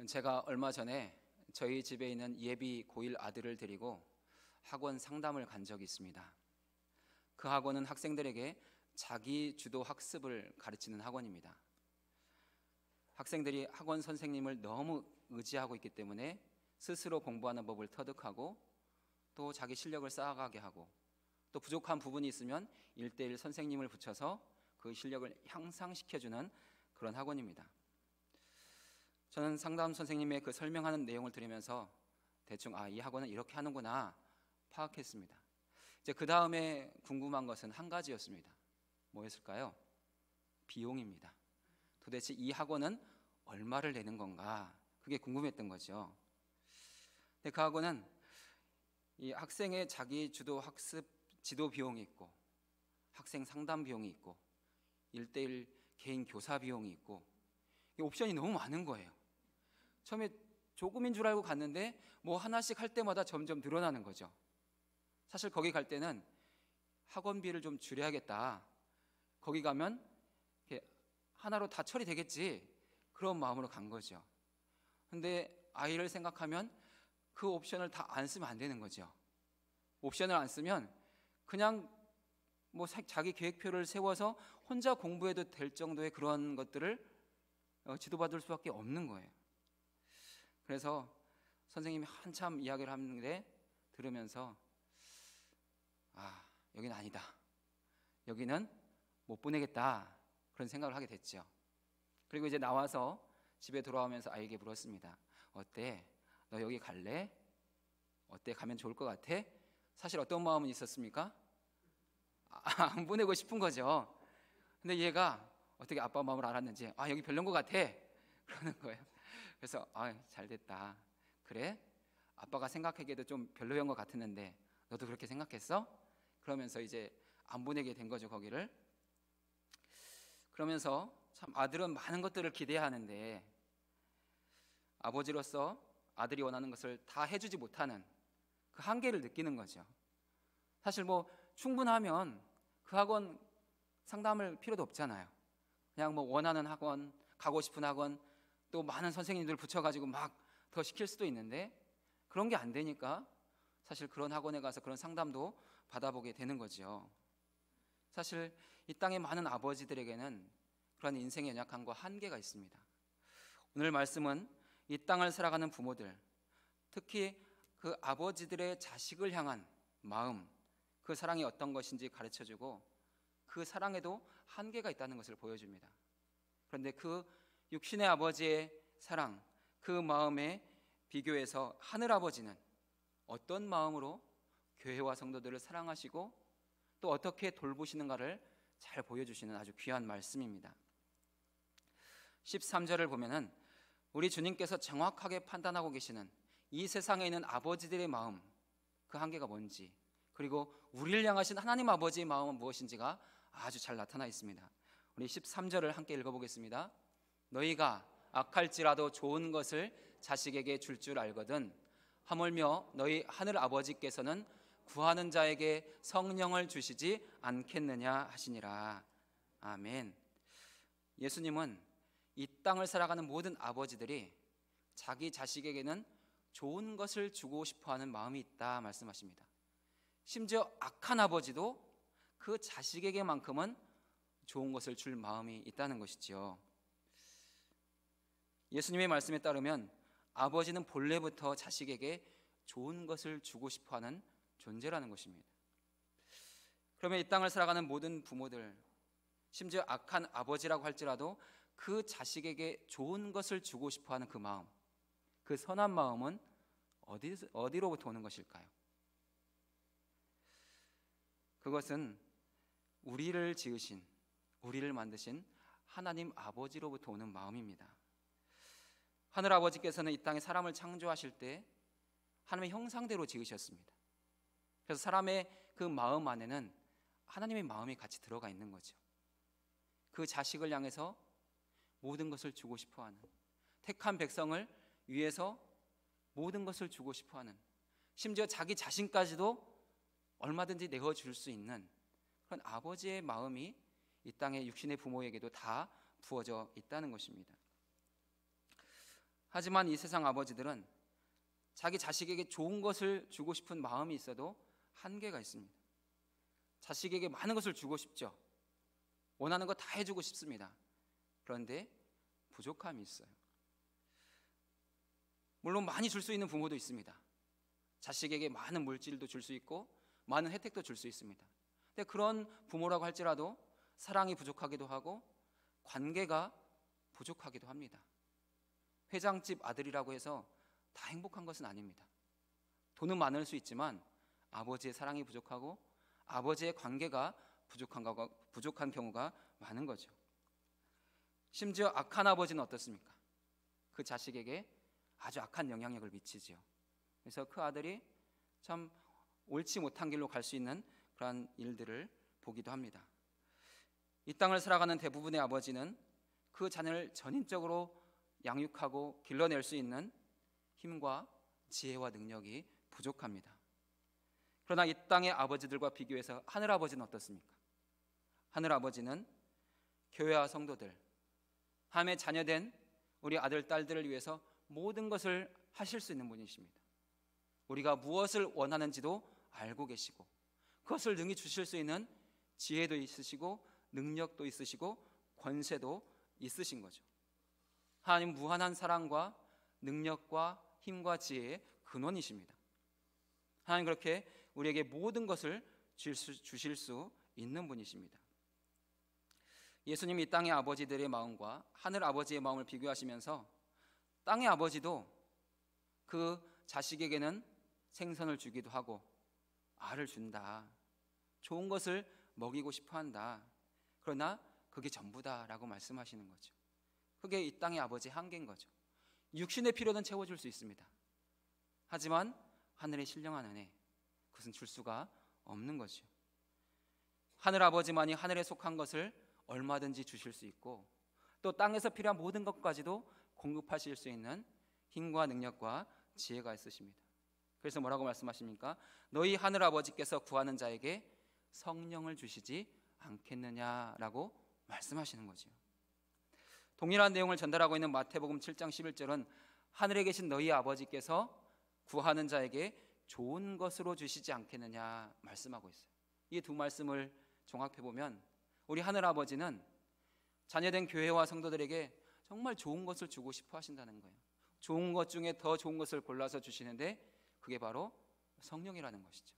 제가 얼마 전에 저희 집에 있는 예비 고1 아들을 데리고 학원 상담을 간 적이 있습니다. 그 학원은 학생들에게 자기 주도 학습을 가르치는 학원입니다. 학생들이 학원 선생님을 너무 의지하고 있기 때문에 스스로 공부하는 법을 터득하고 또 자기 실력을 쌓아가게 하고 또 부족한 부분이 있으면 1:1 선생님을 붙여서 그 실력을 향상시켜주는 그런 학원입니다. 저는 상담 선생님의 그 설명하는 내용을 들으면서 대충 이 학원은 이렇게 하는구나 파악했습니다. 이제 그 다음에 궁금한 것은 한 가지였습니다. 뭐였을까요? 비용입니다. 도대체 이 학원은 얼마를 내는 건가? 그게 궁금했던 거죠. 근데 그 학원은 이 학생의 자기 주도 학습 지도 비용이 있고 학생 상담 비용이 있고 1:1 개인 교사 비용이 있고 이 옵션이 너무 많은 거예요. 처음에 조금인 줄 알고 갔는데 뭐 하나씩 할 때마다 점점 늘어나는 거죠. 사실 거기 갈 때는 학원비를 좀 줄여야겠다. 거기 가면 이렇게 하나로 다 처리되겠지. 그런 마음으로 간 거죠. 근데 아이를 생각하면 그 옵션을 다 안 쓰면 안 되는 거죠. 옵션을 안 쓰면 그냥 뭐 자기 계획표를 세워서 혼자 공부해도 될 정도의 그런 것들을 지도받을 수밖에 없는 거예요. 그래서 선생님이 한참 이야기를 하는데 들으면서 여기는 아니다. 여기는 못 보내겠다. 그런 생각을 하게 됐죠. 그리고 이제 나와서 집에 돌아오면서 아이에게 물었습니다. 어때? 너 여기 갈래? 어때? 가면 좋을 것 같아? 사실 어떤 마음은 있었습니까? 안 보내고 싶은 거죠. 근데 얘가 어떻게 아빠 마음을 알았는지 여기 별론 것 같아. 그러는 거예요. 그래서 잘 됐다. 그래? 아빠가 생각하기에도 좀 별로인 것 같았는데 너도 그렇게 생각했어? 그러면서 이제 안 보내게 된 거죠, 거기를. 그러면서 참 아들은 많은 것들을 기대하는데 아버지로서 아들이 원하는 것을 다 해주지 못하는 그 한계를 느끼는 거죠. 사실 뭐 충분하면 그 학원 상담을 필요도 없잖아요. 그냥 뭐 원하는 학원, 가고 싶은 학원, 또 많은 선생님들 붙여가지고 막 더 시킬 수도 있는데 그런 게 안 되니까 사실 그런 학원에 가서 그런 상담도 받아보게 되는 거죠. 사실 이 땅의 많은 아버지들에게는 그런 인생의 연약함과 한계가 있습니다. 오늘 말씀은 이 땅을 살아가는 부모들, 특히 그 아버지들의 자식을 향한 마음, 그 사랑이 어떤 것인지 가르쳐주고 그 사랑에도 한계가 있다는 것을 보여줍니다. 그런데 그 육신의 아버지의 사랑, 그 마음에 비교해서 하늘아버지는 어떤 마음으로 교회와 성도들을 사랑하시고 또 어떻게 돌보시는가를 잘 보여주시는 아주 귀한 말씀입니다. 13절을 보면은 우리 주님께서 정확하게 판단하고 계시는 이 세상에 있는 아버지들의 마음, 그 한계가 뭔지, 그리고 우리를 향하신 하나님 아버지의 마음은 무엇인지가 아주 잘 나타나 있습니다. 우리 13절을 함께 읽어보겠습니다. 너희가 악할지라도 좋은 것을 자식에게 줄 줄 알거든 하물며 너희 하늘 아버지께서는 구하는 자에게 성령을 주시지 않겠느냐 하시니라. 아멘. 예수님은 이 땅을 살아가는 모든 아버지들이 자기 자식에게는 좋은 것을 주고 싶어하는 마음이 있다 말씀하십니다. 심지어 악한 아버지도 그 자식에게만큼은 좋은 것을 줄 마음이 있다는 것이지요. 예수님의 말씀에 따르면 아버지는 본래부터 자식에게 좋은 것을 주고 싶어하는 존재라는 것입니다. 그러면 이 땅을 살아가는 모든 부모들, 심지어 악한 아버지라고 할지라도 그 자식에게 좋은 것을 주고 싶어하는 그 마음, 그 선한 마음은 어디로부터 오는 것일까요? 그것은 우리를 지으신, 우리를 만드신 하나님 아버지로부터 오는 마음입니다. 하늘 아버지께서는 이 땅에 사람을 창조하실 때 하나님의 형상대로 지으셨습니다. 그래서 사람의 그 마음 안에는 하나님의 마음이 같이 들어가 있는 거죠. 그 자식을 향해서 모든 것을 주고 싶어하는, 택한 백성을 위해서 모든 것을 주고 싶어하는, 심지어 자기 자신까지도 얼마든지 내어줄 수 있는 그런 아버지의 마음이 이 땅의 육신의 부모에게도 다 부어져 있다는 것입니다. 하지만 이 세상 아버지들은 자기 자식에게 좋은 것을 주고 싶은 마음이 있어도 한계가 있습니다. 자식에게 많은 것을 주고 싶죠. 원하는 거 다 해주고 싶습니다. 그런데 부족함이 있어요. 물론 많이 줄 수 있는 부모도 있습니다. 자식에게 많은 물질도 줄 수 있고 많은 혜택도 줄 수 있습니다. 근데 그런 부모라고 할지라도 사랑이 부족하기도 하고 관계가 부족하기도 합니다. 회장집 아들이라고 해서 다 행복한 것은 아닙니다. 돈은 많을 수 있지만 아버지의 사랑이 부족하고 아버지의 관계가 부족한 경우가 많은 거죠. 심지어 악한 아버지는 어떻습니까? 그 자식에게 아주 악한 영향력을 미치지요. 그래서 그 아들이 참 옳지 못한 길로 갈 수 있는 그러한 일들을 보기도 합니다. 이 땅을 살아가는 대부분의 아버지는 그 자녀를 전인적으로 양육하고 길러낼 수 있는 힘과 지혜와 능력이 부족합니다. 그러나 이 땅의 아버지들과 비교해서 하늘 아버지는 어떻습니까? 하늘 아버지는 교회와 성도들, 하나님의 자녀된 우리 아들, 딸들을 위해서 모든 것을 하실 수 있는 분이십니다. 우리가 무엇을 원하는지도 알고 계시고 그것을 능히 주실 수 있는 지혜도 있으시고 능력도 있으시고 권세도 있으신 거죠. 하나님 무한한 사랑과 능력과 힘과 지혜의 근원이십니다. 하나님 그렇게 우리에게 모든 것을 주실 수 있는 분이십니다. 예수님이 이 땅의 아버지들의 마음과 하늘 아버지의 마음을 비교하시면서 땅의 아버지도 그 자식에게는 생선을 주기도 하고 알을 준다, 좋은 것을 먹이고 싶어 한다. 그러나 그게 전부다라고 말씀하시는 거죠. 그게 이 땅의 아버지의 한계인 거죠. 육신의 필요는 채워줄 수 있습니다. 하지만 하늘의 신령한 은혜, 그것은 줄 수가 없는 거죠. 하늘 아버지만이 하늘에 속한 것을 얼마든지 주실 수 있고 또 땅에서 필요한 모든 것까지도 공급하실 수 있는 힘과 능력과 지혜가 있으십니다. 그래서 뭐라고 말씀하십니까? 너희 하늘 아버지께서 구하는 자에게 성령을 주시지 않겠느냐라고 말씀하시는 거죠. 동일한 내용을 전달하고 있는 마태복음 7장 11절은 하늘에 계신 너희 아버지께서 구하는 자에게 좋은 것으로 주시지 않겠느냐 말씀하고 있어요. 이 두 말씀을 종합해 보면 우리 하늘 아버지는 자녀된 교회와 성도들에게 정말 좋은 것을 주고 싶어 하신다는 거예요. 좋은 것 중에 더 좋은 것을 골라서 주시는데 그게 바로 성령이라는 것이죠.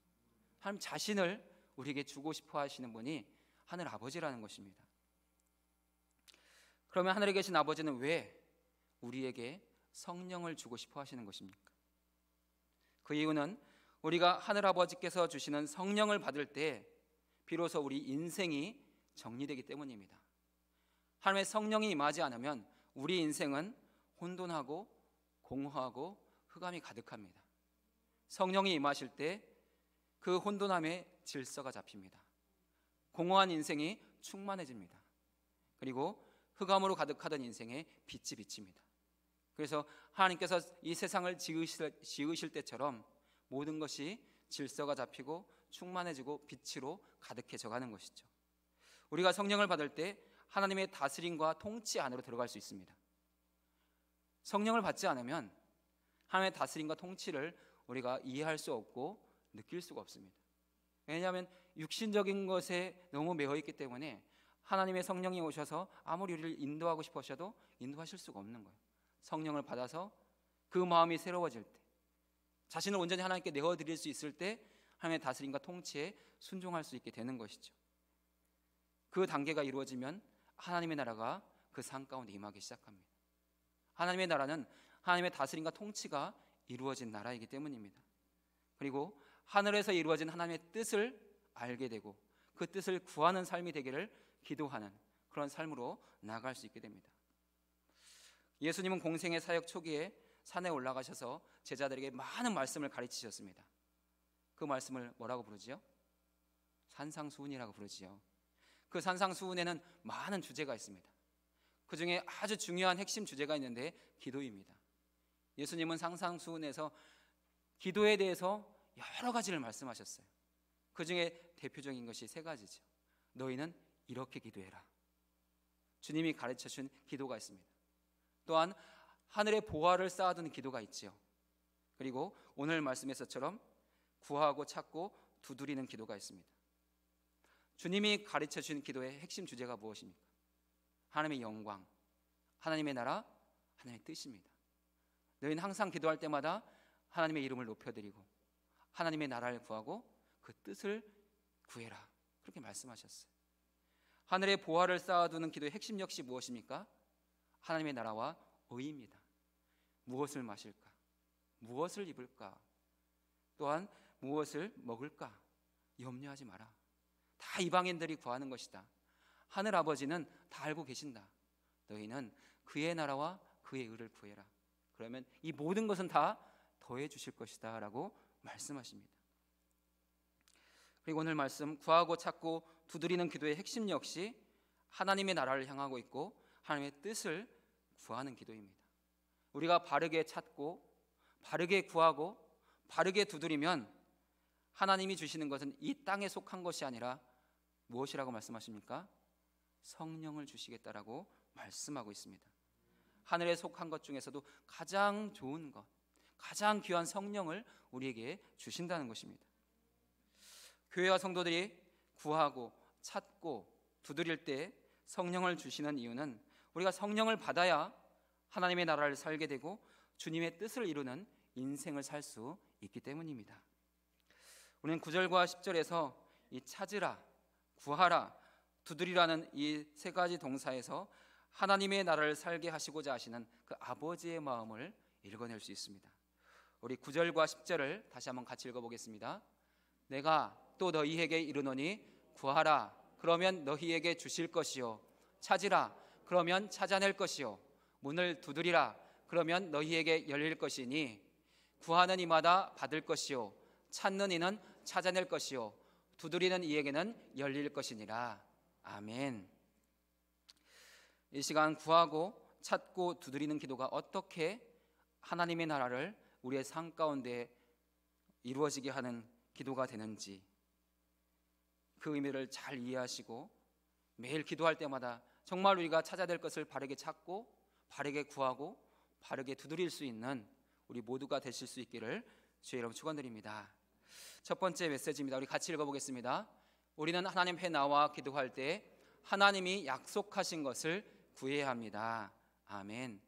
하나님 자신을 우리에게 주고 싶어 하시는 분이 하늘 아버지라는 것입니다. 그러면 하늘에 계신 아버지는 왜 우리에게 성령을 주고 싶어 하시는 것입니까? 그 이유는 우리가 하늘 아버지께서 주시는 성령을 받을 때 비로소 우리 인생이 정리되기 때문입니다. 하나님의 성령이 임하지 않으면 우리 인생은 혼돈하고 공허하고 흑암이 가득합니다. 성령이 임하실 때 그 혼돈함에 질서가 잡힙니다. 공허한 인생이 충만해집니다. 그리고 흑암으로 가득하던 인생에 빛이 비칩니다. 그래서 하나님께서 이 세상을 지으실 때처럼 모든 것이 질서가 잡히고 충만해지고 빛으로 가득해져 가는 것이죠. 우리가 성령을 받을 때 하나님의 다스림과 통치 안으로 들어갈 수 있습니다. 성령을 받지 않으면 하나님의 다스림과 통치를 우리가 이해할 수 없고 느낄 수가 없습니다. 왜냐하면 육신적인 것에 너무 매여 있기 때문에 하나님의 성령이 오셔서 아무리 우리를 인도하고 싶어 하셔도 인도하실 수가 없는 거예요. 성령을 받아서 그 마음이 새로워질 때, 자신을 온전히 하나님께 내어드릴 수 있을 때 하나님의 다스림과 통치에 순종할 수 있게 되는 것이죠. 그 단계가 이루어지면 하나님의 나라가 그 삶 가운데 임하기 시작합니다. 하나님의 나라는 하나님의 다스림과 통치가 이루어진 나라이기 때문입니다. 그리고 하늘에서 이루어진 하나님의 뜻을 알게 되고 그 뜻을 구하는 삶이 되기를 기도하는 그런 삶으로 나아갈 수 있게 됩니다. 예수님은 공생의 사역 초기에 산에 올라가셔서 제자들에게 많은 말씀을 가르치셨습니다. 그 말씀을 뭐라고 부르지요? 산상수훈이라고 부르지요. 그 산상수훈에는 많은 주제가 있습니다. 그 중에 아주 중요한 핵심 주제가 있는데 기도입니다. 예수님은 산상수훈에서 기도에 대해서 여러 가지를 말씀하셨어요. 그 중에 대표적인 것이 세 가지죠. 너희는 이렇게 기도해라. 주님이 가르쳐준 기도가 있습니다. 또한 하늘의 보화를 쌓아두는 기도가 있지요. 그리고 오늘 말씀에서처럼 구하고 찾고 두드리는 기도가 있습니다. 주님이 가르쳐 주신 기도의 핵심 주제가 무엇입니까? 하나님의 영광, 하나님의 나라, 하나님의 뜻입니다. 너희는 항상 기도할 때마다 하나님의 이름을 높여드리고 하나님의 나라를 구하고 그 뜻을 구해라, 그렇게 말씀하셨어요. 하늘의 보화를 쌓아두는 기도의 핵심 역시 무엇입니까? 하나님의 나라와 의입니다. 무엇을 마실까? 무엇을 입을까? 또한 무엇을 먹을까? 염려하지 마라. 다 이방인들이 구하는 것이다. 하늘 아버지는 다 알고 계신다. 너희는 그의 나라와 그의 의를 구해라. 그러면 이 모든 것은 다 더해 주실 것이다 라고 말씀하십니다. 그리고 오늘 말씀 구하고 찾고 두드리는 기도의 핵심 역시 하나님의 나라를 향하고 있고 하나님의 뜻을 구하는 기도입니다. 우리가 바르게 찾고 바르게 구하고 바르게 두드리면 하나님이 주시는 것은 이 땅에 속한 것이 아니라 무엇이라고 말씀하십니까? 성령을 주시겠다라고 말씀하고 있습니다. 하늘에 속한 것 중에서도 가장 좋은 것, 가장 귀한 성령을 우리에게 주신다는 것입니다. 교회와 성도들이 구하고 찾고 두드릴 때 성령을 주시는 이유는 우리가 성령을 받아야 하나님의 나라를 살게 되고 주님의 뜻을 이루는 인생을 살 수 있기 때문입니다. 우리는 9절과 10절에서 이 찾으라, 구하라, 두드리라는 이 세 가지 동사에서 하나님의 나라를 살게 하시고자 하시는 그 아버지의 마음을 읽어낼 수 있습니다. 우리 9절과 10절을 다시 한번 같이 읽어보겠습니다. 내가 또 너희에게 이르노니 구하라, 그러면 너희에게 주실 것이요, 찾으라, 그러면 찾아낼 것이요, 문을 두드리라, 그러면 너희에게 열릴 것이니 구하는 이마다 받을 것이요, 찾는 이는 찾아낼 것이요, 두드리는 이에게는 열릴 것이니라. 아멘. 이 시간 구하고 찾고 두드리는 기도가 어떻게 하나님의 나라를 우리의 삶 가운데 이루어지게 하는 기도가 되는지 그 의미를 잘 이해하시고 매일 기도할 때마다 정말 우리가 찾아야 될 것을 바르게 찾고 바르게 구하고 바르게 두드릴 수 있는 우리 모두가 되실 수 있기를 주의 이름으로 축원드립니다. 첫 번째 메시지입니다. 우리 같이 읽어보겠습니다. 우리는 하나님 앞에 나와 기도할 때 하나님이 약속하신 것을 구해야 합니다. 아멘.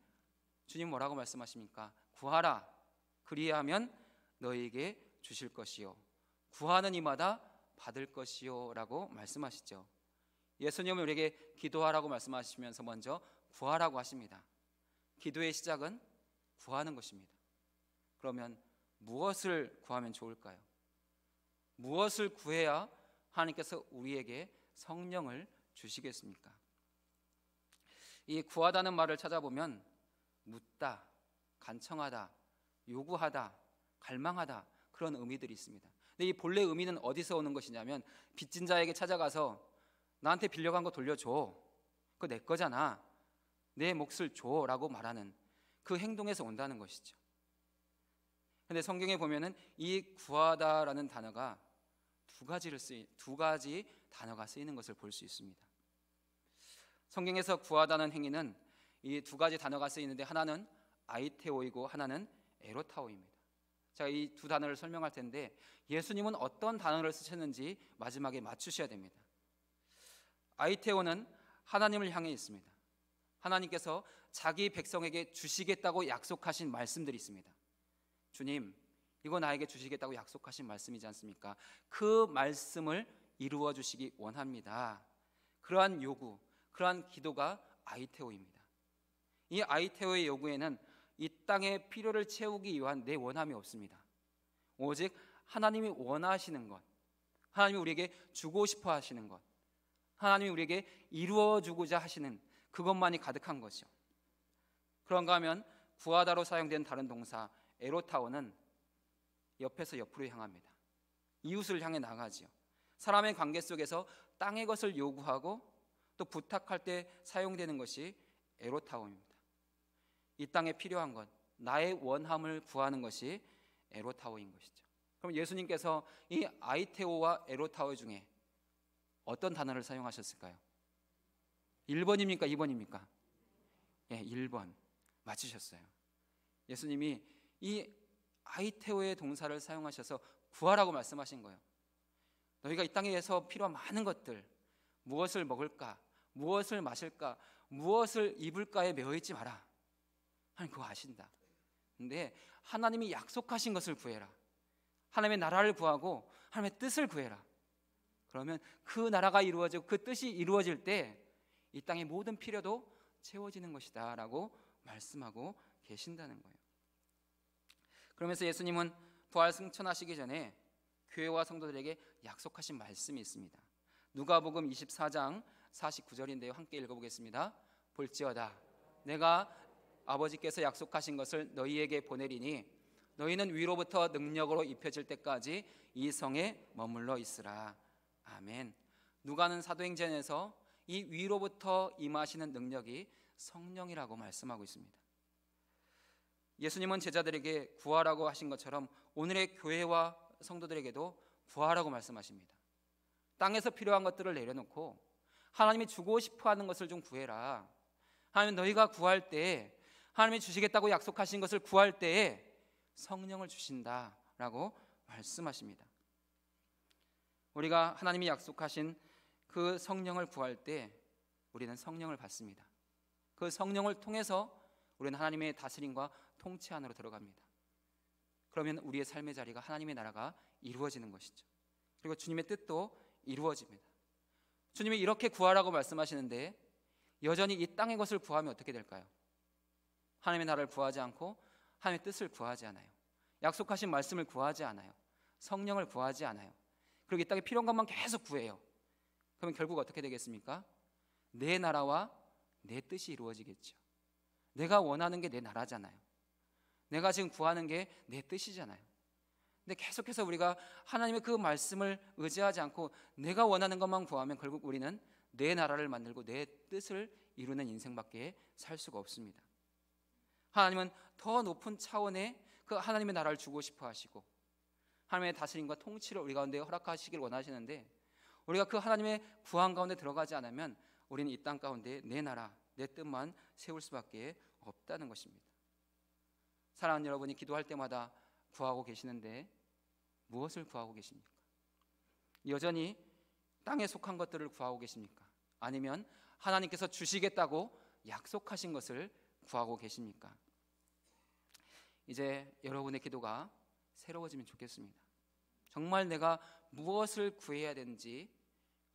주님 뭐라고 말씀하십니까? 구하라, 그리하면 너희에게 주실 것이요, 구하는 이마다 받을 것이요 라고 말씀하시죠. 예수님은 우리에게 기도하라고 말씀하시면서 먼저 구하라고 하십니다. 기도의 시작은 구하는 것입니다. 그러면 무엇을 구하면 좋을까요? 무엇을 구해야 하나님께서 우리에게 성령을 주시겠습니까? 이 구하다는 말을 찾아보면 묻다, 간청하다, 요구하다, 갈망하다, 그런 의미들이 있습니다. 근데 이 본래 의미는 어디서 오는 것이냐면 빚진 자에게 찾아가서 나한테 빌려간 거 돌려줘, 그거 내 거잖아, 내 몫을 줘라고 말하는 그 행동에서 온다는 것이죠. 근데 성경에 보면은 이 구하다라는 단어가 두 가지 단어가 쓰이는 것을 볼 수 있습니다. 성경에서 구하다는 행위는 이 두 가지 단어가 쓰이는데 하나는 아이테오이고 하나는 에로타오입니다. 제가 이 두 단어를 설명할 텐데 예수님은 어떤 단어를 쓰셨는지 마지막에 맞추셔야 됩니다. 아이테오는 하나님을 향해 있습니다. 하나님께서 자기 백성에게 주시겠다고 약속하신 말씀들이 있습니다. 주님, 이거 나에게 주시겠다고 약속하신 말씀이지 않습니까? 그 말씀을 이루어 주시기 원합니다. 그러한 요구, 그러한 기도가 아이테오입니다. 이 아이테오의 요구에는 이 땅의 필요를 채우기 위한 내 원함이 없습니다. 오직 하나님이 원하시는 것, 하나님이 우리에게 주고 싶어 하시는 것, 하나님이 우리에게 이루어 주고자 하시는 그것만이 가득한 것이요. 그런가 하면 구하다로 사용된 다른 동사 에로타오는 옆에서 옆으로 향합니다. 이웃을 향해 나가지요. 사람의 관계 속에서 땅의 것을 요구하고 또 부탁할 때 사용되는 것이 에로타오입니다. 이 땅에 필요한 것, 나의 원함을 구하는 것이 에로타오인 것이죠. 그럼 예수님께서 이 아이테오와 에로타오 중에 어떤 단어를 사용하셨을까요? 1번입니까? 2번입니까? 예, 1번. 맞추셨어요. 예수님이 이 아이테오의 동사를 사용하셔서 구하라고 말씀하신 거예요. 너희가 이 땅에서 필요한 많은 것들, 무엇을 먹을까, 무엇을 마실까, 무엇을 입을까에 매여있지 마라. 하나님 그거 아신다. 근데 하나님이 약속하신 것을 구해라. 하나님의 나라를 구하고 하나님의 뜻을 구해라. 그러면 그 나라가 이루어지고 그 뜻이 이루어질 때 이 땅의 모든 필요도 채워지는 것이다 라고 말씀하고 계신다는 거예요. 그러면서 예수님은 부활 승천하시기 전에 교회와 성도들에게 약속하신 말씀이 있습니다. 누가복음 24장 49절인데요. 함께 읽어보겠습니다. 볼지어다 내가 아버지께서 약속하신 것을 너희에게 보내리니 너희는 위로부터 능력으로 입혀질 때까지 이 성에 머물러 있으라. 아멘. 누가는 사도행전에서 이 위로부터 임하시는 능력이 성령이라고 말씀하고 있습니다. 예수님은 제자들에게 구하라고 하신 것처럼 오늘의 교회와 성도들에게도 구하라고 말씀하십니다. 땅에서 필요한 것들을 내려놓고 하나님이 주고 싶어하는 것을 좀 구해라. 하나님 너희가 구할 때 하나님이 주시겠다고 약속하신 것을 구할 때에 성령을 주신다라고 말씀하십니다. 우리가 하나님이 약속하신 그 성령을 구할 때 우리는 성령을 받습니다. 그 성령을 통해서 우리는 하나님의 다스림과 통치 안으로 들어갑니다. 그러면 우리의 삶의 자리가 하나님의 나라가 이루어지는 것이죠. 그리고 주님의 뜻도 이루어집니다. 주님이 이렇게 구하라고 말씀하시는데 여전히 이 땅의 것을 구하면 어떻게 될까요? 하나님의 나라를 구하지 않고 하나님의 뜻을 구하지 않아요. 약속하신 말씀을 구하지 않아요. 성령을 구하지 않아요. 그리고 이 땅에 필요한 것만 계속 구해요. 그러면 결국 어떻게 되겠습니까? 내 나라와 내 뜻이 이루어지겠죠. 내가 원하는 게 내 나라잖아요. 내가 지금 구하는 게 내 뜻이잖아요. 근데 계속해서 우리가 하나님의 그 말씀을 의지하지 않고 내가 원하는 것만 구하면 결국 우리는 내 나라를 만들고 내 뜻을 이루는 인생밖에 살 수가 없습니다. 하나님은 더 높은 차원의 그 하나님의 나라를 주고 싶어 하시고 하나님의 다스림과 통치를 우리 가운데 허락하시길 원하시는데 우리가 그 하나님의 구한 가운데 들어가지 않으면 우리는 이 땅 가운데 내 나라, 내 뜻만 세울 수밖에 없다는 것입니다. 사랑하는 여러분이 기도할 때마다 구하고 계시는데 무엇을 구하고 계십니까? 여전히 땅에 속한 것들을 구하고 계십니까? 아니면 하나님께서 주시겠다고 약속하신 것을 구하고 계십니까? 이제 여러분의 기도가 새로워지면 좋겠습니다. 정말 내가 무엇을 구해야 되는지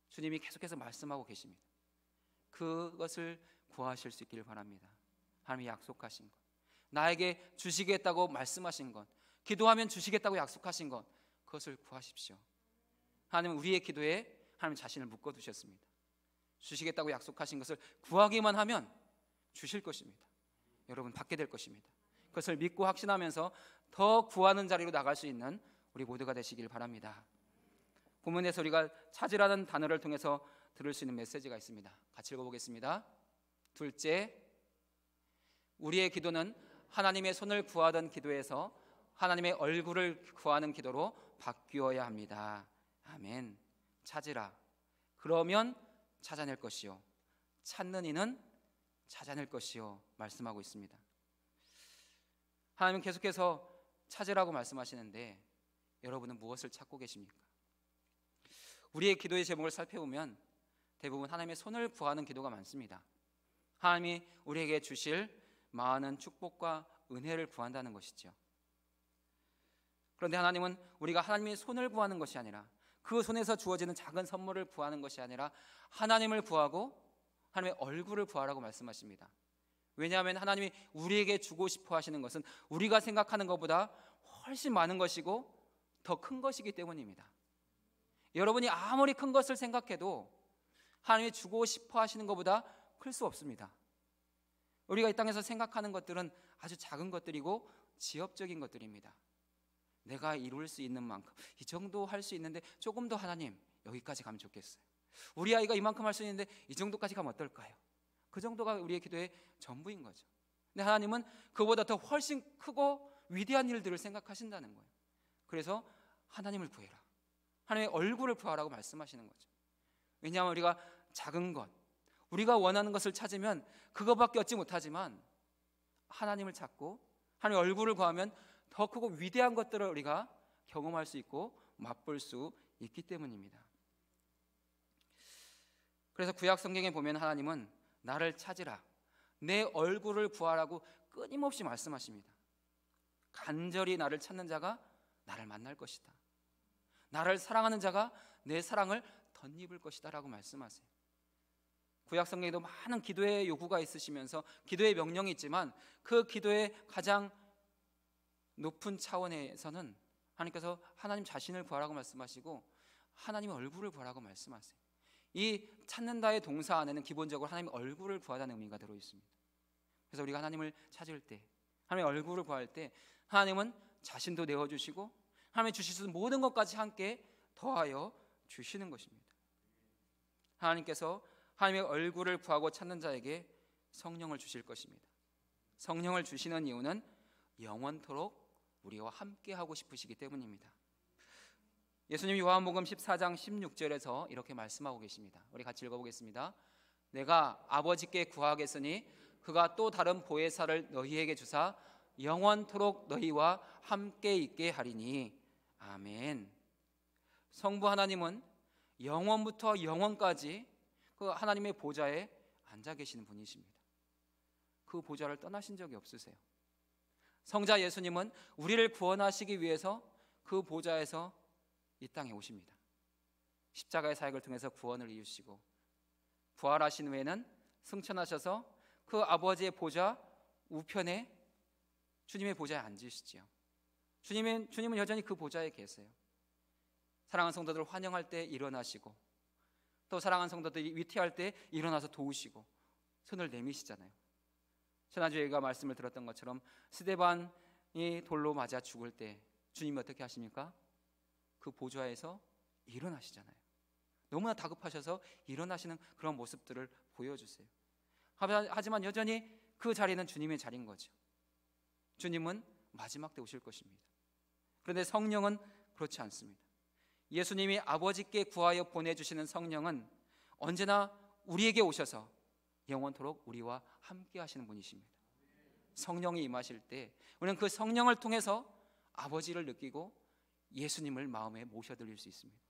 주님이 계속해서 말씀하고 계십니다. 그것을 구하실 수 있기를 바랍니다. 하나님이 약속하신 것, 나에게 주시겠다고 말씀하신 것, 기도하면 주시겠다고 약속하신 것, 그것을 구하십시오. 하나님은 우리의 기도에 하나님 자신을 묶어두셨습니다. 주시겠다고 약속하신 것을 구하기만 하면 주실 것입니다. 여러분 받게 될 것입니다. 그것을 믿고 확신하면서 더 구하는 자리로 나갈 수 있는 우리 모두가 되시길 바랍니다. 본문에서 우리가 찾으라는 단어를 통해서 들을 수 있는 메시지가 있습니다. 같이 읽어보겠습니다. 둘째, 우리의 기도는 하나님의 손을 구하던 기도에서 하나님의 얼굴을 구하는 기도로 바뀌어야 합니다. 아멘. 찾으라. 그러면 찾아낼 것이요. 찾는 이는 찾아낼 것이요. 말씀하고 있습니다. 하나님은 계속해서 찾으라고 말씀하시는데 여러분은 무엇을 찾고 계십니까? 우리의 기도의 제목을 살펴보면 대부분 하나님의 손을 구하는 기도가 많습니다. 하나님이 우리에게 주실 많은 축복과 은혜를 구한다는 것이죠. 그런데 하나님은 우리가 하나님의 손을 구하는 것이 아니라 그 손에서 주어지는 작은 선물을 구하는 것이 아니라 하나님을 구하고 하나님의 얼굴을 구하라고 말씀하십니다. 왜냐하면 하나님이 우리에게 주고 싶어 하시는 것은 우리가 생각하는 것보다 훨씬 많은 것이고 더 큰 것이기 때문입니다. 여러분이 아무리 큰 것을 생각해도 하나님이 주고 싶어 하시는 것보다 클 수 없습니다. 우리가 이 땅에서 생각하는 것들은 아주 작은 것들이고 지엽적인 것들입니다. 내가 이룰 수 있는 만큼 이 정도 할 수 있는데 조금 더 하나님 여기까지 가면 좋겠어요. 우리 아이가 이만큼 할 수 있는데 이 정도까지 가면 어떨까요? 그 정도가 우리의 기도의 전부인 거죠. 근데 하나님은 그보다 더 훨씬 크고 위대한 일들을 생각하신다는 거예요. 그래서 하나님을 구해라, 하나님의 얼굴을 구하라고 말씀하시는 거죠. 왜냐하면 우리가 작은 것, 우리가 원하는 것을 찾으면 그거밖에 얻지 못하지만 하나님을 찾고 하나님의 얼굴을 구하면 더 크고 위대한 것들을 우리가 경험할 수 있고 맛볼 수 있기 때문입니다. 그래서 구약 성경에 보면 하나님은 나를 찾으라, 내 얼굴을 구하라고 끊임없이 말씀하십니다. 간절히 나를 찾는 자가 나를 만날 것이다. 나를 사랑하는 자가 내 사랑을 덧입을 것이다 라고 말씀하세요. 구약 성경에도 많은 기도의 요구가 있으시면서 기도의 명령이 있지만 그 기도의 가장 높은 차원에서는 하나님께서 하나님 자신을 구하라고 말씀하시고 하나님의 얼굴을 구하라고 말씀하세요. 이 찾는다의 동사 안에는 기본적으로 하나님의 얼굴을 구하다는 의미가 들어 있습니다. 그래서 우리가 하나님을 찾을 때, 하나님의 얼굴을 구할 때 하나님은 자신도 내어주시고 하나님이 주실 수 있는 모든 것까지 함께 더하여 주시는 것입니다. 하나님께서 하나님의 얼굴을 구하고 찾는 자에게 성령을 주실 것입니다. 성령을 주시는 이유는 영원토록 우리와 함께 하고 싶으시기 때문입니다. 예수님이 요한복음 14장 16절에서 이렇게 말씀하고 계십니다. 우리 같이 읽어보겠습니다. 내가 아버지께 구하겠으니 그가 또 다른 보혜사를 너희에게 주사 영원토록 너희와 함께 있게 하리니. 아멘. 성부 하나님은 영원부터 영원까지 그 하나님의 보좌에 앉아 계시는 분이십니다. 그 보좌를 떠나신 적이 없으세요. 성자 예수님은 우리를 구원하시기 위해서 그 보좌에서 이 땅에 오십니다. 십자가의 사역을 통해서 구원을 이루시고 부활하신 후에는 승천하셔서 그 아버지의 보좌 우편에 주님의 보좌에 앉으시지요. 주님은 여전히 그 보좌에 계세요. 사랑하는 성도들 환영할 때 일어나시고 또 사랑하는 성도들이 위태할 때 일어나서 도우시고 손을 내미시잖아요. 지난주에 제가 말씀을 들었던 것처럼 스데반이 돌로 맞아 죽을 때 주님이 어떻게 하십니까? 그 보좌에서 일어나시잖아요. 너무나 다급하셔서 일어나시는 그런 모습들을 보여주세요. 하지만 여전히 그 자리는 주님의 자리인 거죠. 주님은 마지막 때 오실 것입니다. 그런데 성령은 그렇지 않습니다. 예수님이 아버지께 구하여 보내주시는 성령은 언제나 우리에게 오셔서 영원토록 우리와 함께 하시는 분이십니다. 성령이 임하실 때 우리는 그 성령을 통해서 아버지를 느끼고 예수님을 마음에 모셔드릴 수 있습니다.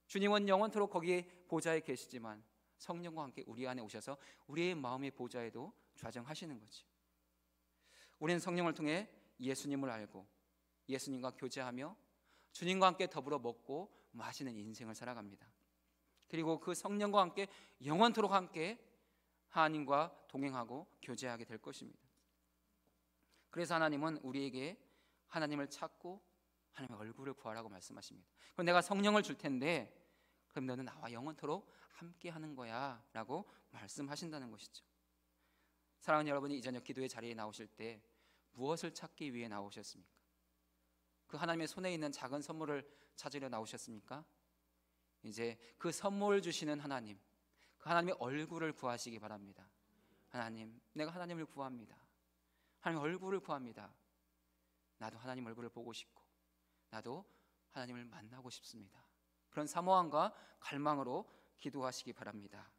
주님은 영원토록 거기에 보좌에 계시지만 성령과 함께 우리 안에 오셔서 우리의 마음의 보좌에도 좌정하시는 거죠. 우리는 성령을 통해 예수님을 알고 예수님과 교제하며 주님과 함께 더불어 먹고 마시는 인생을 살아갑니다. 그리고 그 성령과 함께 영원토록 함께 하나님과 동행하고 교제하게 될 것입니다. 그래서 하나님은 우리에게 하나님을 찾고 하나님의 얼굴을 구하라고 말씀하십니다. 그럼 내가 성령을 줄 텐데 그럼 너는 나와 영원토록 함께 하는 거야 라고 말씀하신다는 것이죠. 사랑하는 여러분이 이 저녁 기도의 자리에 나오실 때 무엇을 찾기 위해 나오셨습니까? 그 하나님의 손에 있는 작은 선물을 찾으려 나오셨습니까? 이제 그 선물 주시는 하나님, 그 하나님의 얼굴을 구하시기 바랍니다. 하나님, 내가 하나님을 구합니다. 하나님의 얼굴을 구합니다. 나도 하나님 얼굴을 보고 싶고 나도 하나님을 만나고 싶습니다. 그런 사모함과 갈망으로 기도하시기 바랍니다.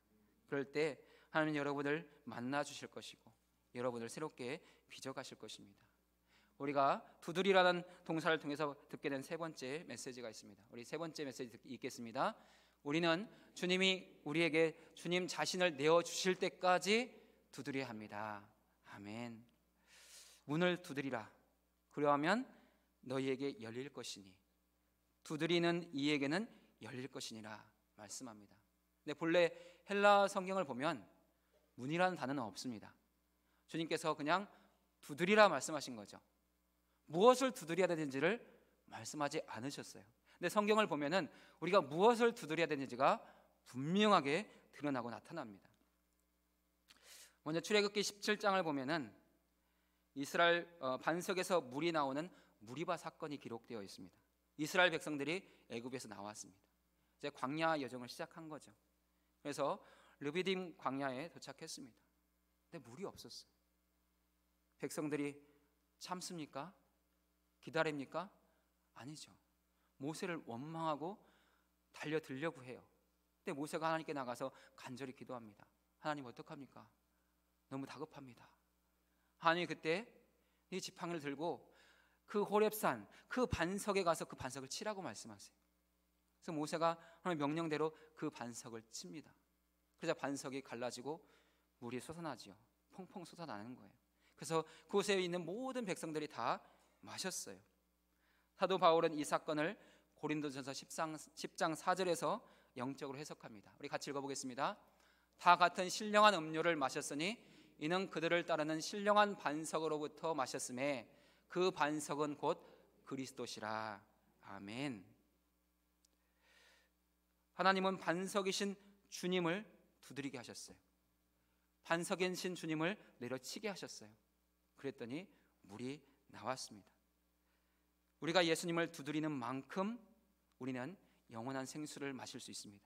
그럴 때 하나님은 여러분을 만나 주실 것이고 여러분을 새롭게 빚어가실 것입니다. 우리가 두드리라는 동사를 통해서 듣게 된 세 번째 메시지가 있습니다. 우리 세 번째 메시지 읽겠습니다. 우리는 주님이 우리에게 주님 자신을 내어주실 때까지 두드려야 합니다. 아멘. 문을 두드리라. 그러하면 너희에게 열릴 것이니 두드리는 이에게는 열릴 것이니라 말씀합니다. 근데 본래 헬라 성경을 보면 문이라는 단어는 없습니다. 주님께서 그냥 두드리라 말씀하신 거죠. 무엇을 두드려야 되는지를 말씀하지 않으셨어요. 근데 성경을 보면은 우리가 무엇을 두드려야 되는지가 분명하게 드러나고 나타납니다. 먼저 출애굽기 17장을 보면은 이스라엘 반석에서 물이 나오는 무리바 사건이 기록되어 있습니다. 이스라엘 백성들이 애굽에서 나왔습니다. 이제 광야 여정을 시작한 거죠. 그래서 르비딤 광야에 도착했습니다. 근데 물이 없었어요. 백성들이 참습니까? 기다립니까? 아니죠. 모세를 원망하고 달려들려고 해요. 근데 모세가 하나님께 나가서 간절히 기도합니다. 하나님 어떡합니까? 너무 다급합니다. 하나님이 그때 이 지팡이를 들고 그 호렙산 그 반석에 가서 그 반석을 치라고 말씀하세요. 그래서 모세가 하나님의 명령대로 그 반석을 칩니다. 그래서 반석이 갈라지고 물이 솟아나지요. 펑펑 솟아나는 거예요. 그래서 그곳에 있는 모든 백성들이 다 마셨어요. 사도 바울은 이 사건을 고린도전서 10장 4절에서 영적으로 해석합니다. 우리 같이 읽어보겠습니다. 다 같은 신령한 음료를 마셨으니 이는 그들을 따르는 신령한 반석으로부터 마셨음에 그 반석은 곧 그리스도시라. 아멘. 하나님은 반석이신 주님을 두드리게 하셨어요. 반석이신 주님을 내려치게 하셨어요. 그랬더니 물이 나왔습니다. 우리가 예수님을 두드리는 만큼 우리는 영원한 생수를 마실 수 있습니다.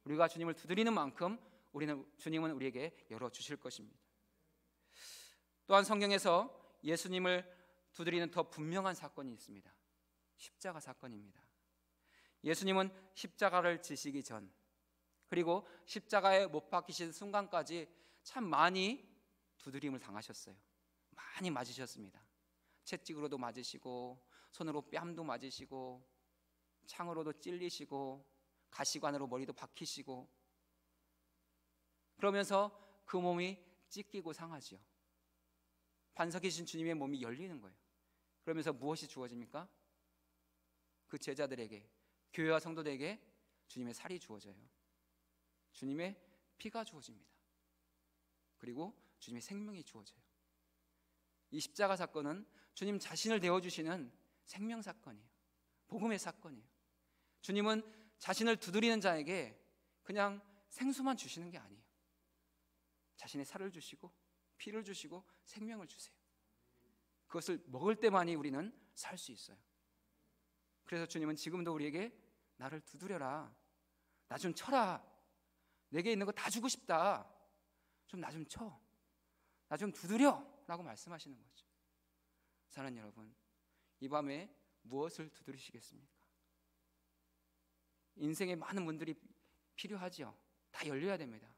우리가 주님을 두드리는 만큼 주님은 우리에게 열어주실 것입니다. 또한 성경에서 예수님을 두드리는 더 분명한 사건이 있습니다. 십자가 사건입니다. 예수님은 십자가를 지시기 전 그리고 십자가에 못 박히신 순간까지 참 많이 두드림을 당하셨어요. 많이 맞으셨습니다. 채찍으로도 맞으시고 손으로 뺨도 맞으시고 창으로도 찔리시고 가시관으로 머리도 박히시고 그러면서 그 몸이 찢기고 상하지요. 반석이신 주님의 몸이 열리는 거예요. 그러면서 무엇이 주어집니까? 그 제자들에게, 교회와 성도들에게 주님의 살이 주어져요. 주님의 피가 주어집니다. 그리고 주님의 생명이 주어져요. 이 십자가 사건은 주님 자신을 내어주시는 생명 사건이에요. 복음의 사건이에요. 주님은 자신을 두드리는 자에게 그냥 생수만 주시는 게 아니에요. 자신의 살을 주시고 피를 주시고 생명을 주세요. 그것을 먹을 때만이 우리는 살 수 있어요. 그래서 주님은 지금도 우리에게 나를 두드려라, 나 좀 쳐라, 내게 있는 거 다 주고 싶다, 좀 나 좀 쳐, 나 좀 두드려 라고 말씀하시는 거죠. 사랑하는 여러분, 이 밤에 무엇을 두드리시겠습니까? 인생에 많은 문들이 필요하지요. 다 열려야 됩니다.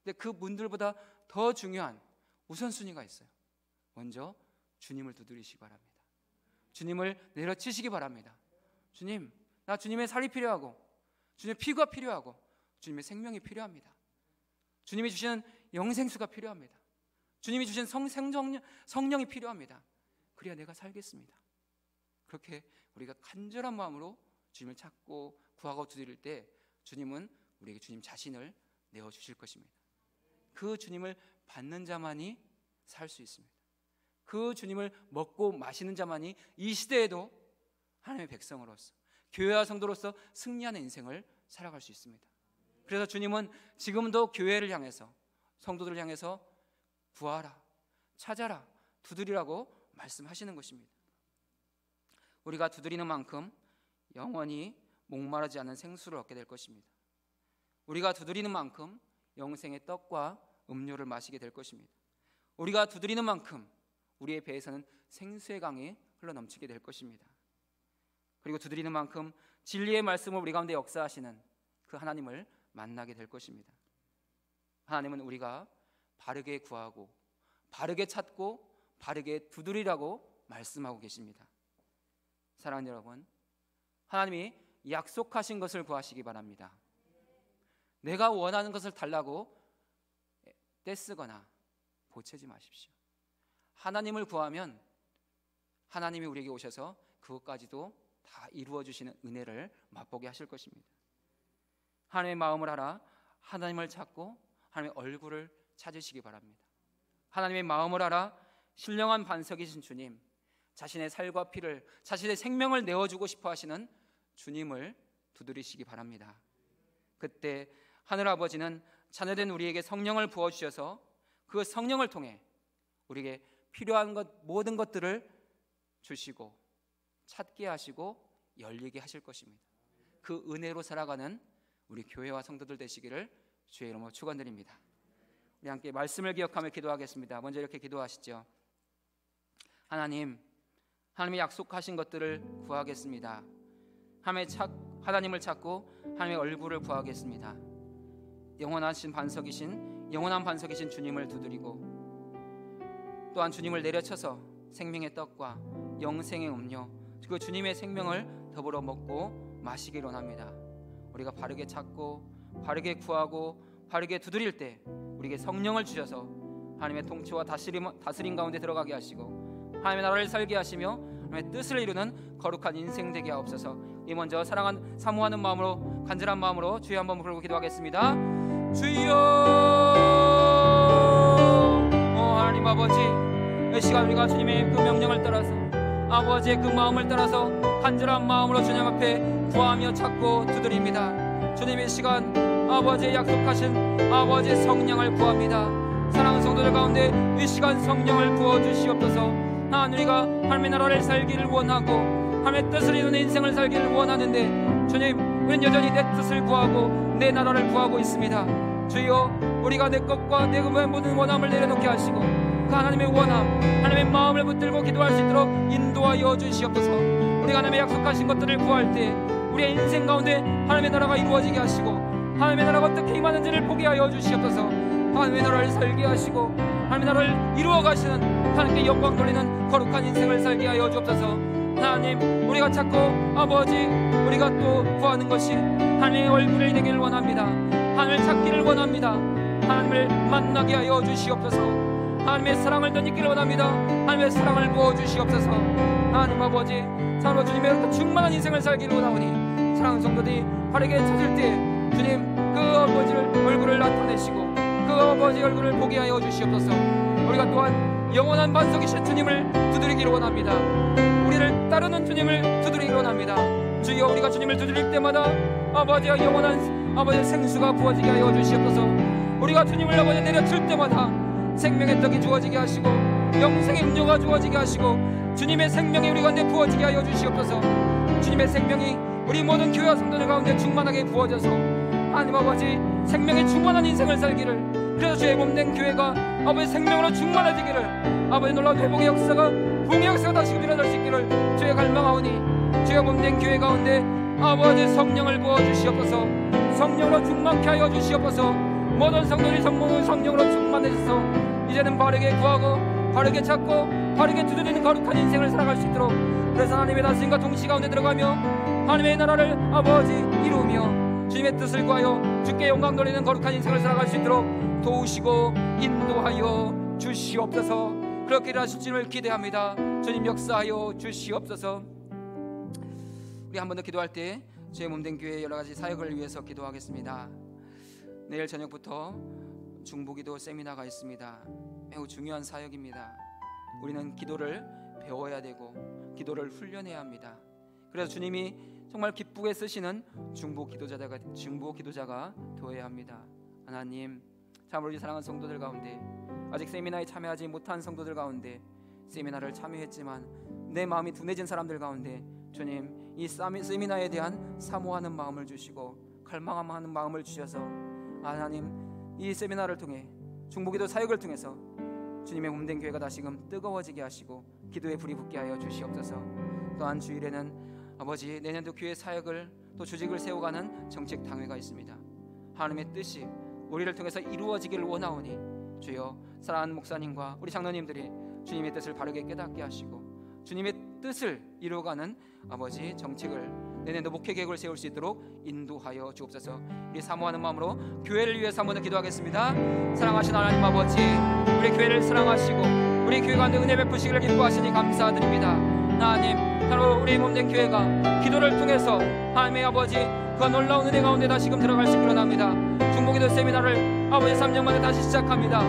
근데 그 문들보다 더 중요한 우선순위가 있어요. 먼저 주님을 두드리시기 바랍니다. 주님을 내려치시기 바랍니다. 주님, 나 주님의 살이 필요하고 주님의 피가 필요하고 주님의 생명이 필요합니다. 주님이 주시는 영생수가 필요합니다. 주님이 주신 성령이 필요합니다. 그래야 내가 살겠습니다. 그렇게 우리가 간절한 마음으로 주님을 찾고 구하고 두드릴 때 주님은 우리에게 주님 자신을 내어주실 것입니다. 그 주님을 받는 자만이 살 수 있습니다. 그 주님을 먹고 마시는 자만이 이 시대에도 하나님의 백성으로서, 교회와 성도로서 승리하는 인생을 살아갈 수 있습니다. 그래서 주님은 지금도 교회를 향해서, 성도들을 향해서 구하라, 찾아라, 두드리라고 말씀하시는 것입니다. 우리가 두드리는 만큼 영원히 목마르지 않은 생수를 얻게 될 것입니다. 우리가 두드리는 만큼 영생의 떡과 음료를 마시게 될 것입니다. 우리가 두드리는 만큼 우리의 배에서는 생수의 강이 흘러넘치게 될 것입니다. 그리고 두드리는 만큼 진리의 말씀을 우리 가운데 역사하시는 그 하나님을 만나게 될 것입니다. 하나님은 우리가 바르게 구하고 바르게 찾고 바르게 두드리라고 말씀하고 계십니다. 사랑하는 여러분, 하나님이 약속하신 것을 구하시기 바랍니다. 내가 원하는 것을 달라고 떼쓰거나 보채지 마십시오. 하나님을 구하면 하나님이 우리에게 오셔서 그것까지도 다 이루어 주시는 은혜를 맛보게 하실 것입니다. 하나님의 마음을 알아 하나님을 찾고 하나님의 얼굴을 찾으시기 바랍니다. 하나님의 마음을 알아 신령한 반석이신 주님, 자신의 살과 피를, 자신의 생명을 내어주고 싶어 하시는 주님을 두드리시기 바랍니다. 그때 하늘아버지는 자녀된 우리에게 성령을 부어주셔서 그 성령을 통해 우리에게 필요한 모든 것들을 주시고 찾게 하시고 열리게 하실 것입니다. 그 은혜로 살아가는 우리 교회와 성도들 되시기를 주의 이름으로 축원드립니다. 우리 함께 말씀을 기억하며 기도하겠습니다. 먼저 이렇게 기도하시죠. 하나님이 약속하신 것들을 구하겠습니다. 하나님을 찾고 하나님의 얼굴을 구하겠습니다. 영원한 반석이신 주님을 두드리고 또한 주님을 내려쳐서 생명의 떡과 영생의 음료, 그 주님의 생명을 더불어 먹고 마시기를 원합니다. 우리가 바르게 찾고 바르게 구하고 바르게 두드릴 때 우리에게 성령을 주셔서 하나님의 통치와 다스림 가운데 들어가게 하시고 하나님의 나라를 살게 하시며 하나님의 뜻을 이루는 거룩한 인생 되게 하옵소서. 이 먼저 사모하는 마음으로, 간절한 마음으로 주여 한번 부르고 기도하겠습니다. 주여, 하나님 아버지, 이 시간 우리가 주님의 그 명령을 따라서, 아버지의 그 마음을 따라서 간절한 마음으로 주님 앞에 구하며 찾고 두드립니다. 주님, 이 시간 아버지의 약속하신 아버지의 성령을 구합니다. 사랑하는 성도들 가운데 이 시간 성령을 부어주시옵소서. 우리가 하나님의 나라를 살기를 원하고 하나님의 뜻을 이루는 인생을 살기를 원하는데 주님, 우리는 여전히 내 뜻을 구하고 내 나라를 구하고 있습니다. 주여, 우리가 내 것과 내 모든 원함을 내려놓게 하시고 그 하나님의 원함, 하나님의 마음을 붙들고 기도할 수 있도록 인도하여 주시옵소서. 우리가 하나님의 약속하신 것들을 구할 때 우리의 인생 가운데 하나님의 나라가 이루어지게 하시고 하나님의 나라가 어떻게 임하는지를 보게 하여 주시옵소서. 하나님의 나라를 살게 하시고 하나님의 나라를 이루어 가시는 하나님께 영광 돌리는 거룩한 인생을 살게 하여 주옵소서. 하나님, 우리가 찾고 아버지 우리가 또 구하는 것이 하나님의 얼굴을 되기를 원합니다. 하나님을 찾기를 원합니다. 하나님을 만나게 하여 주시옵소서. 하나님의 사랑을 덧입기를 원합니다. 하나님의 사랑을 부어주시옵소서. 하나님 아버지, 사랑으로 주님의 충만한 인생을 살기를 원하오니 사랑하는 성도들이 바르게 찾을 때 주님 그 아버지를 얼굴을 나타내시고 그 아버지 얼굴을 보게 하여 주시옵소서. 우리가 또한 영원한 반석이신 주님을 두드리기를 원합니다. 우리를 따르는 주님을 두드리기를 원합니다. 주여, 우리가 주님을 두드릴 때마다 아버지와 영원한 아버지의 생수가 부어지게 하여 주시옵소서. 우리가 주님을 아버지 내려칠 때마다 생명의 떡이 주어지게 하시고 영생의 음료가 주어지게 하시고 주님의 생명이 우리 가운데 부어지게 하여 주시옵소서. 주님의 생명이 우리 모든 교회와 성도들 가운데 충만하게 부어져서 하나님 아버지 생명의 충만한 인생을 살기를, 그래서 주의 몸된 교회가 아버지 생명으로 충만해지기를, 아버지 놀라운 회복의 역사가, 부흥의 역사가 다시금 일어날 수 있기를 주의 갈망하오니 주의 몸된 교회 가운데 아버지 성령을 부어주시옵소서. 성령으로 충만케 하여 주시옵소서. 모든 성도들이 모든 성령으로 충만해져서 이제는 바르게 구하고 바르게 찾고 바르게 두드리는 거룩한 인생을 살아갈 수 있도록, 그래서 하나님의 다스림과 통치 가운데 들어가며 하나님의 나라를 아버지 이루며 주님의 뜻을 구하여 주께 영광 돌리는 거룩한 인생을 살아갈 수 있도록 도우시고 인도하여 주시옵소서. 그렇게 일하실 주님을 기대합니다. 주님 역사하여 주시옵소서. 우리 한 번 더 기도할 때 주의 몸된 교회 여러 가지 사역을 위해서 기도하겠습니다. 내일 저녁부터 중보기도 세미나가 있습니다. 매우 중요한 사역입니다. 우리는 기도를 배워야 되고 기도를 훈련해야 합니다. 그래서 주님이 정말 기쁘게 쓰시는 중보 기도자가 되어야 합니다. 하나님, 참으로 우리 사랑하는 성도들 가운데 아직 세미나에 참여하지 못한 성도들 가운데 세미나를 참여했지만 내 마음이 둔해진 사람들 가운데 주님 이 세미나에 대한 사모하는 마음을 주시고 갈망하는 마음을 주셔서 하나님 이 세미나를 통해 중보기도 사역을 통해서 주님의 몸된 교회가 다시금 뜨거워지게 하시고 기도의 불이 붙게 하여 주시옵소서. 또한 주일에는 아버지 내년도 교회 사역을 또 조직을 세워가는 정책 당회가 있습니다. 하나님의 뜻이 우리를 통해서 이루어지기를 원하오니 주여 사랑하는 목사님과 우리 장로님들이 주님의 뜻을 바르게 깨닫게 하시고 주님의 뜻을 이루어가는 아버지 정책을 내년도 목회 계획을 세울 수 있도록 인도하여 주옵소서. 우리 사모하는 마음으로 교회를 위해서 한번 더 기도하겠습니다. 사랑하신 하나님 아버지, 우리 교회를 사랑하시고 우리 교회 가운데 은혜 베푸시기를 기뻐하시니 감사드립니다. 하나님, 바로 우리 몸된 교회가 기도를 통해서 하나님의 아버지 그 놀라운 은혜 가운데 다시금 들어갈 수 있기를 원합니다. 중보기도 세미나를 아버지 3년 만에 다시 시작합니다.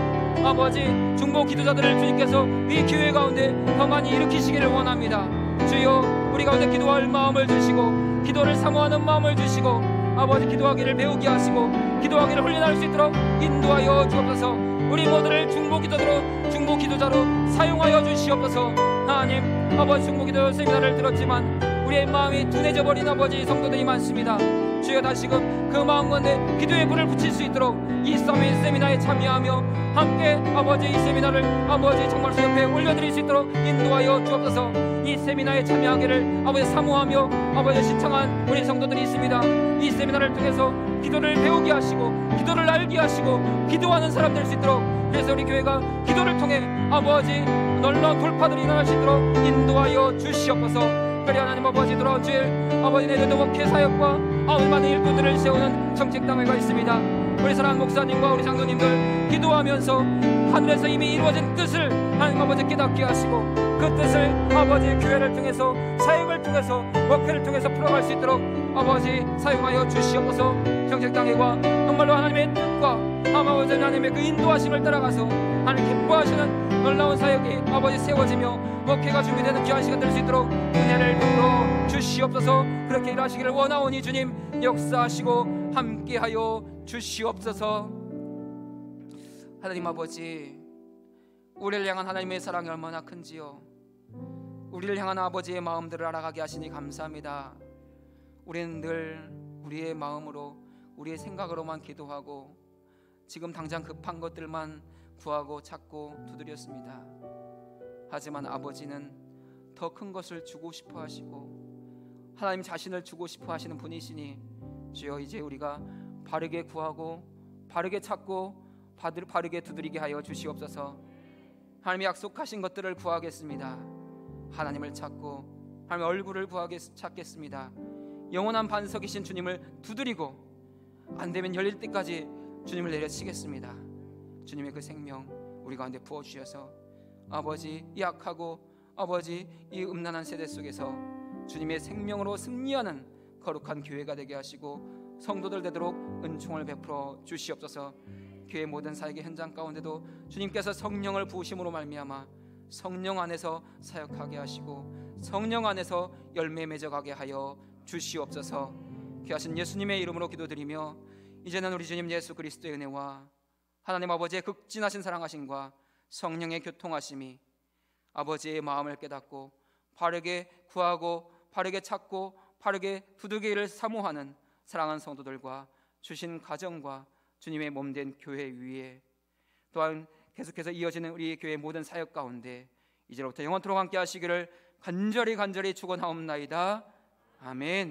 아버지 중보 기도자들을 주님께서 이 교회 가운데 더 많이 일으키시기를 원합니다. 주여, 우리 가운데 기도할 마음을 주시고 기도를 사모하는 마음을 주시고 아버지 기도하기를 배우게 하시고 기도하기를 훈련할 수 있도록 인도하여 주옵소서. 우리 모두를 중보 기도자로 사용하여 주시옵소서. 하나님, 아버지 중보기도 세미나를 들었지만 우리의 마음이 둔해져 버린 아버지 성도들이 많습니다. 주여 다시금 그 마음 가운데 기도의 불을 붙일 수 있도록 이 세미나에 참여하며 함께 아버지 이 세미나를 아버지 정말 수 옆에 올려드릴 수 있도록 인도하여 주옵소서. 이 세미나에 참여하기를 아버지 사모하며 아버지 신청한 우리 성도들이 있습니다. 이 세미나를 통해서 기도를 배우게 하시고 기도를 알게 하시고 기도하는 사람 될 수 있도록, 그래서 우리 교회가 기도를 통해 아버지 놀라운 돌파들이 일어날 수 있도록 인도하여 주시옵소서. 그리 하나님 아버지 돌아온 주일 아버지 내년도 목회 사역과 아버지 많은 일꾼들을 세우는 정책당회가 있습니다. 우리 사랑하는 목사님과 우리 장로님들 기도하면서 하늘에서 이미 이루어진 뜻을 하나님 아버지 깨닫게 하시고 그 뜻을 아버지 교회를 통해서 사역을 통해서 목회를 통해서 풀어갈 수 있도록 아버지 사용하여 주시옵소서. 정책당회가 정말로 하나님의 뜻과 아버지 하나님의 그 인도하심을 따라가서 하나님 기뻐하시는 놀라운 사역이 아버지 세워지며 목회가 준비되는 귀한 시간 될 수 있도록 은혜를 베풀어 주시옵소서. 그렇게 일하시기를 원하오니 주님 역사하시고 함께하여 주시옵소서. 하나님 아버지, 우리를 향한 하나님의 사랑이 얼마나 큰지요. 우리를 향한 아버지의 마음들을 알아가게 하시니 감사합니다. 우리는 늘 우리의 마음으로 우리의 생각으로만 기도하고 지금 당장 급한 것들만 구하고 찾고 두드렸습니다. 하지만 아버지는 더 큰 것을 주고 싶어 하시고 하나님 자신을 주고 싶어 하시는 분이시니 주여 이제 우리가 바르게 구하고 바르게 찾고 바르게 두드리게 하여 주시옵소서. 하나님이 약속하신 것들을 구하겠습니다. 하나님을 찾고 하나님의 얼굴을 찾겠습니다. 영원한 반석이신 주님을 두드리고 안되면 열릴 때까지 주님을 내려치겠습니다. 주님의 그 생명 우리 가운데 부어주셔서 아버지 이 약하고 아버지 이 음란한 세대 속에서 주님의 생명으로 승리하는 거룩한 교회가 되게 하시고 성도들 되도록 은총을 베풀어 주시옵소서. 교회 모든 사역의 현장 가운데도 주님께서 성령을 부으심으로 말미암아 성령 안에서 사역하게 하시고 성령 안에서 열매 맺어가게 하여 주시옵소서. 귀하신 예수님의 이름으로 기도드리며 이제는 우리 주님 예수 그리스도의 은혜와 하나님 아버지의 극진하신 사랑하심과 성령의 교통하심이 아버지의 마음을 깨닫고 바르게 구하고 바르게 찾고 바르게 두들기를 사모하는 사랑하는 성도들과 주신 가정과 주님의 몸된 교회 위에 또한 계속해서 이어지는 우리 교회 모든 사역 가운데 이제로부터 영원토록 함께 하시기를 간절히 축원하옵나이다. 아멘.